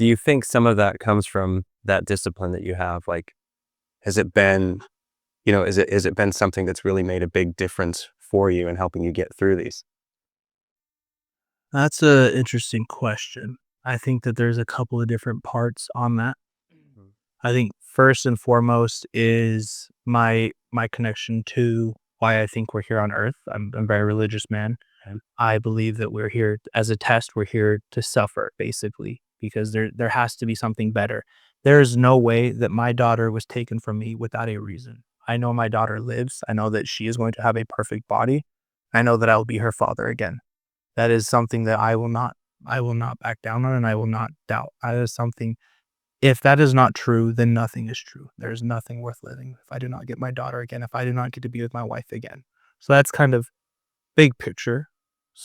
Do you think some of that comes from that discipline that you have? Like, has it been, is it been something that's really made a big difference for you in helping you get through these? That's a interesting question. I think that there's a couple of different parts on that. Mhm. I think first and foremost is my connection to why I think we're here on Earth. I'm a very religious man. Okay. I believe that we're here as a test. We're here to suffer, basically, because there has to be something better. There is no way that my daughter was taken from me without a reason. I know my daughter lives. I know that she is going to have a perfect body. I know that I will be her father again. That is something that I will not back down on, and I will not doubt. That is something, if that is not true, then nothing is true. There's nothing worth living if I do not get my daughter again, if I do not get to be with my wife again. So that's kind of big picture.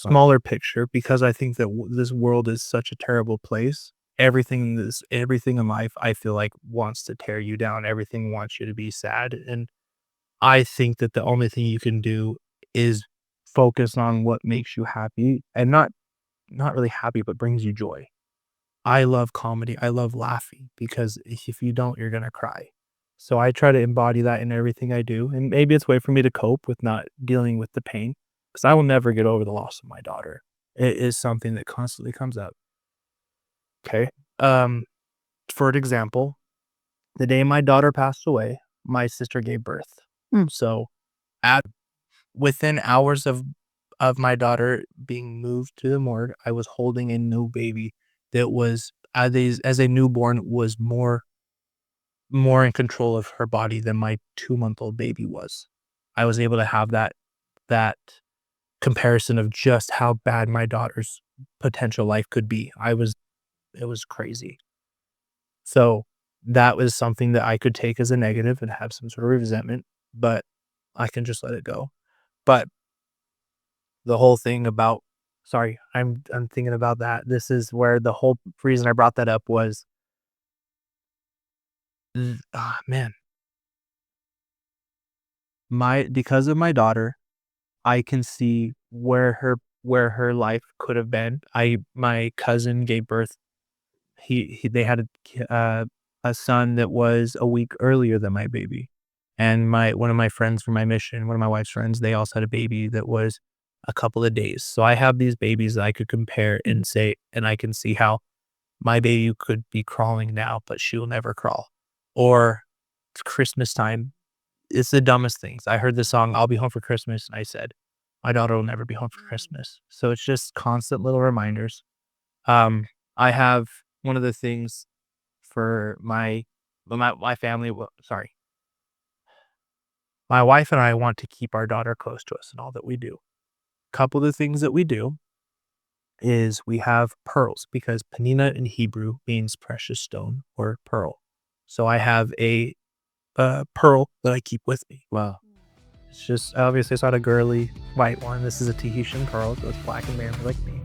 Wow. Smaller picture, because I think that this world is such a terrible place. Everything in life, I feel like, wants to tear you down. Everything wants you to be sad, and I think that the only thing you can do is focus on what makes you happy, and not really happy, but brings you joy. I love comedy. I love laughing, because if you don't, you're gonna cry. So I try to embody that in everything I do, and maybe it's a way for me to cope with not dealing with the pain, because I will never get over the loss of my daughter. It is something that constantly comes up. Okay. Um, for an example, the day my daughter passed away, my sister gave birth. So at within hours of my daughter being moved to the morgue, I was holding a new baby that was, as a newborn, was more in control of her body than my 2-month-old baby was. I was able to have that comparison of just how bad my daughter's potential life could be. It was crazy. So, that was something that I could take as a negative and have some sort of resentment, but I can just let it go. But the whole thing about sorry, I'm thinking about that. This is where the whole reason I brought that up was, man, my because of my daughter, I can see where her life could have been. My cousin gave birth. He they had a son that was a week earlier than my baby, and my one of my friends from my mission, one of my wife's friends, they also had a baby that was a couple of days. So I have these babies that I could compare and say, and I can see how my baby could be crawling now, but she will never crawl. Or it's Christmas time. It's the dumbest things. I heard the song "I'll Be Home for Christmas," and I said, "My daughter will never be home for Christmas." So it's just constant little reminders. I have one of the things for my family. Sorry, my wife and I want to keep our daughter close to us in all that we do. Couple of the things that we do is we have pearls, because panina in Hebrew means precious stone or pearl. So I have a pearl that I keep with me. Wow. It's just, obviously, it's not a girly white one. This is a Tahitian pearl, so it's black and married like me.